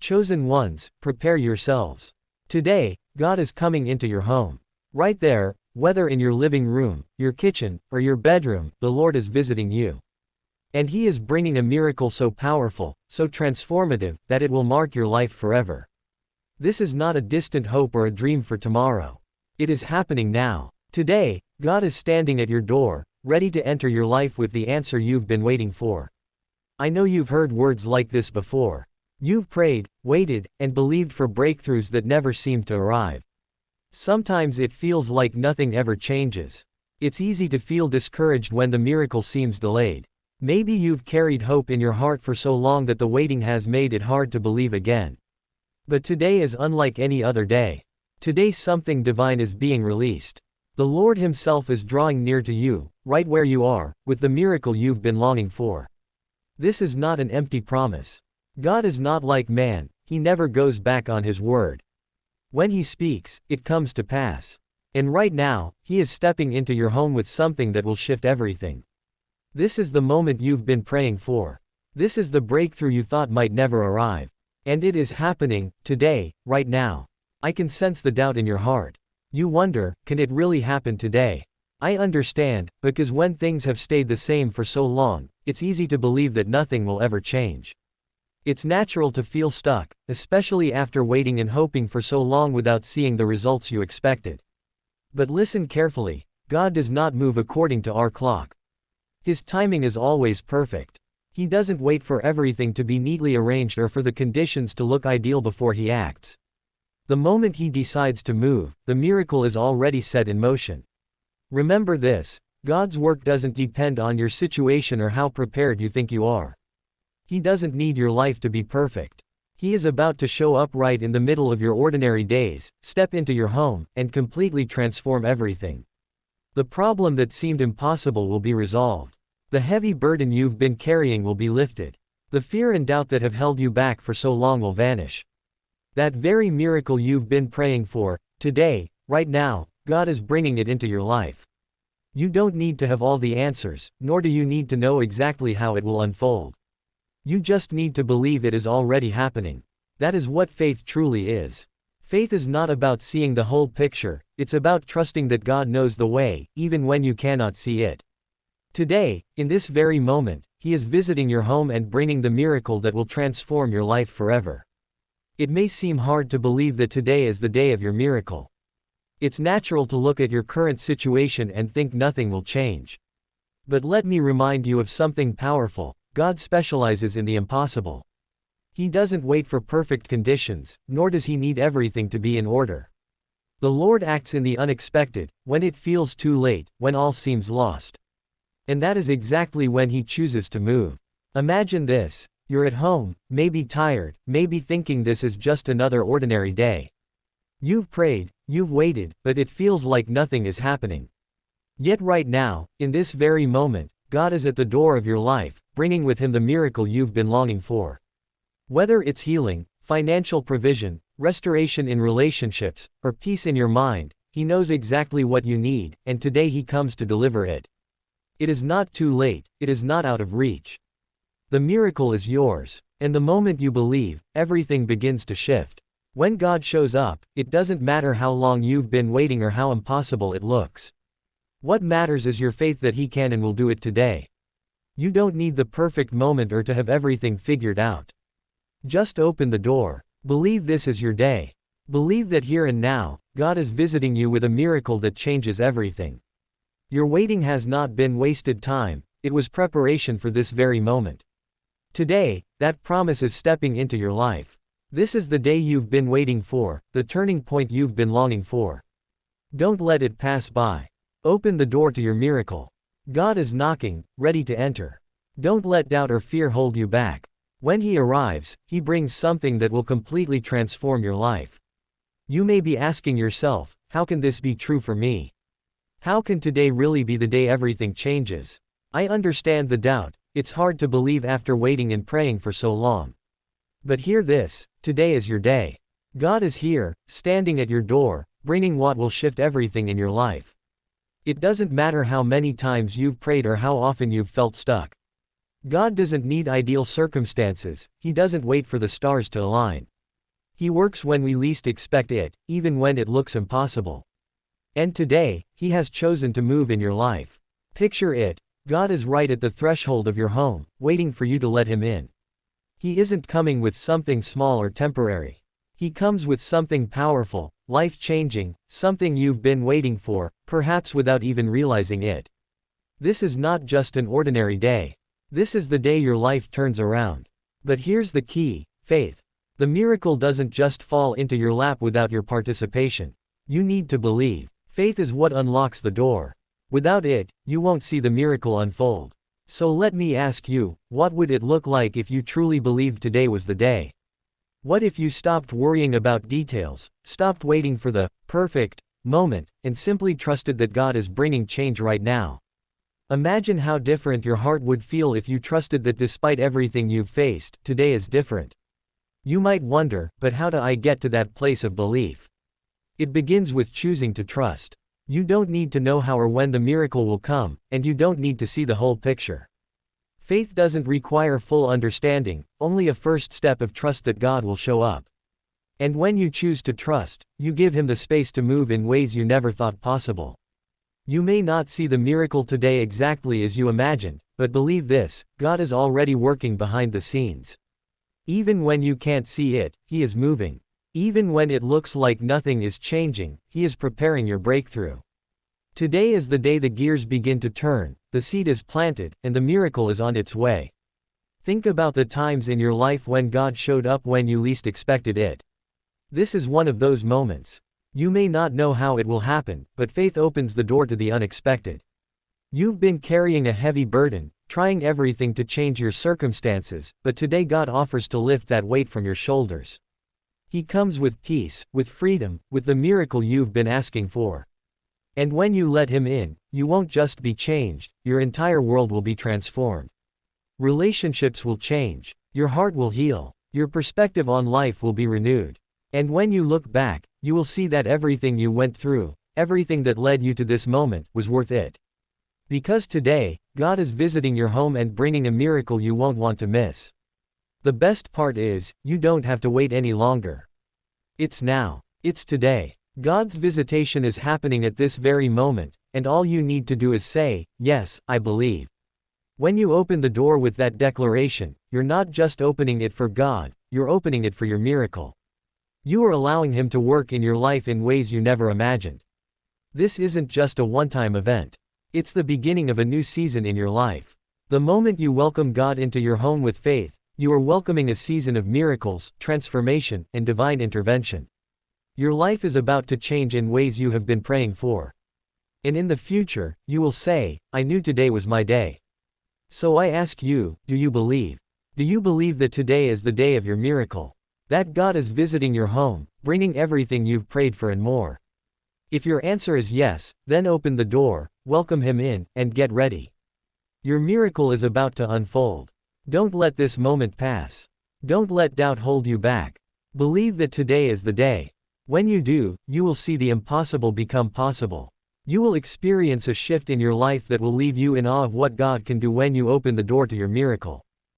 Chosen ones, prepare yourselves. Today, God is coming into your home. Right there, whether in your living room, your kitchen, or your bedroom, the Lord is visiting you. And He is bringing a miracle so powerful, so transformative, that it will mark your life forever. This is not a distant hope or a dream for tomorrow. It is happening now. Today, God is standing at your door, ready to enter your life with the answer you've been waiting for. I know you've heard words like this before. You've prayed, waited, and believed for breakthroughs that never seemed to arrive. Sometimes it feels like nothing ever changes. It's easy to feel discouraged when the miracle seems delayed. Maybe you've carried hope in your heart for so long that the waiting has made it hard to believe again. But today is unlike any other day. Today something divine is being released. The Lord Himself is drawing near to you, right where you are, with the miracle you've been longing for. This is not an empty promise. God is not like man, He never goes back on His word. When He speaks, it comes to pass. And right now, He is stepping into your home with something that will shift everything. This is the moment you've been praying for. This is the breakthrough you thought might never arrive. And it is happening, today, right now. I can sense the doubt in your heart. You wonder, can it really happen today? I understand, because when things have stayed the same for so long, it's easy to believe that nothing will ever change. It's natural to feel stuck, especially after waiting and hoping for so long without seeing the results you expected. But listen carefully, God does not move according to our clock. His timing is always perfect. He doesn't wait for everything to be neatly arranged or for the conditions to look ideal before He acts. The moment He decides to move, the miracle is already set in motion. Remember this, God's work doesn't depend on your situation or how prepared you think you are. He doesn't need your life to be perfect. He is about to show up right in the middle of your ordinary days, step into your home, and completely transform everything. The problem that seemed impossible will be resolved. The heavy burden you've been carrying will be lifted. The fear and doubt that have held you back for so long will vanish. That very miracle you've been praying for, today, right now, God is bringing it into your life. You don't need to have all the answers, nor do you need to know exactly how it will unfold. You just need to believe it is already happening. That is what faith truly is. Faith is not about seeing the whole picture, it's about trusting that God knows the way, even when you cannot see it. Today, in this very moment, He is visiting your home and bringing the miracle that will transform your life forever. It may seem hard to believe that today is the day of your miracle. It's natural to look at your current situation and think nothing will change. But let me remind you of something powerful. God specializes in the impossible. He doesn't wait for perfect conditions, nor does He need everything to be in order. The Lord acts in the unexpected, when it feels too late, when all seems lost. And that is exactly when He chooses to move. Imagine this. You're at home, maybe tired, maybe thinking this is just another ordinary day. You've prayed, you've waited, but it feels like nothing is happening. Yet right now, in this very moment, God is at the door of your life, bringing with Him the miracle you've been longing for. Whether it's healing, financial provision, restoration in relationships, or peace in your mind, He knows exactly what you need, and today He comes to deliver it. It is not too late, it is not out of reach. The miracle is yours. And the moment you believe, everything begins to shift. When God shows up, it doesn't matter how long you've been waiting or how impossible it looks. What matters is your faith that He can and will do it today. You don't need the perfect moment or to have everything figured out. Just open the door. Believe this is your day. Believe that here and now, God is visiting you with a miracle that changes everything. Your waiting has not been wasted time, it was preparation for this very moment. Today, that promise is stepping into your life. This is the day you've been waiting for, the turning point you've been longing for. Don't let it pass by. Open the door to your miracle. God is knocking, ready to enter. Don't let doubt or fear hold you back. When He arrives, He brings something that will completely transform your life. You may be asking yourself, how can this be true for me? How can today really be the day everything changes? I understand the doubt. It's hard to believe after waiting and praying for so long. But hear this, today is your day. God is here, standing at your door, bringing what will shift everything in your life. It doesn't matter how many times you've prayed or how often you've felt stuck. God doesn't need ideal circumstances, He doesn't wait for the stars to align. He works when we least expect it, even when it looks impossible. And today, He has chosen to move in your life. Picture it. God is right at the threshold of your home, waiting for you to let Him in. He isn't coming with something small or temporary. He comes with something powerful, life-changing, something you've been waiting for, perhaps without even realizing it. This is not just an ordinary day. This is the day your life turns around. But here's the key: faith. The miracle doesn't just fall into your lap without your participation. You need to believe. Faith is what unlocks the door. Without it, you won't see the miracle unfold. So let me ask you, what would it look like if you truly believed today was the day? What if you stopped worrying about details, stopped waiting for the perfect moment, and simply trusted that God is bringing change right now? Imagine how different your heart would feel if you trusted that despite everything you've faced, today is different. You might wonder, but how do I get to that place of belief? It begins with choosing to trust. You don't need to know how or when the miracle will come, and you don't need to see the whole picture. Faith doesn't require full understanding, only a first step of trust that God will show up. And when you choose to trust, you give Him the space to move in ways you never thought possible. You may not see the miracle today exactly as you imagined, but believe this: God is already working behind the scenes. Even when you can't see it, He is moving. Even when it looks like nothing is changing, He is preparing your breakthrough. Today is the day the gears begin to turn, the seed is planted, and the miracle is on its way. Think about the times in your life when God showed up when you least expected it. This is one of those moments. You may not know how it will happen, but faith opens the door to the unexpected. You've been carrying a heavy burden, trying everything to change your circumstances, but today God offers to lift that weight from your shoulders. He comes with peace, with freedom, with the miracle you've been asking for. And when you let Him in, you won't just be changed, your entire world will be transformed. Relationships will change, your heart will heal, your perspective on life will be renewed. And when you look back, you will see that everything you went through, everything that led you to this moment, was worth it. Because today, God is visiting your home and bringing a miracle you won't want to miss. The best part is, you don't have to wait any longer. It's now. It's today. God's visitation is happening at this very moment, and all you need to do is say, "Yes, I believe." When you open the door with that declaration, you're not just opening it for God, you're opening it for your miracle. You are allowing Him to work in your life in ways you never imagined. This isn't just a one-time event. It's the beginning of a new season in your life. The moment you welcome God into your home with faith, you are welcoming a season of miracles, transformation, and divine intervention. Your life is about to change in ways you have been praying for. And in the future, you will say, "I knew today was my day." So I ask you, do you believe? Do you believe that today is the day of your miracle? That God is visiting your home, bringing everything you've prayed for and more? If your answer is yes, then open the door, welcome Him in, and get ready. Your miracle is about to unfold. Don't let this moment pass. Don't let doubt hold you back. Believe that today is the day. When you do, you will see the impossible become possible. You will experience a shift in your life that will leave you in awe of what God can do when you open the door to your miracle.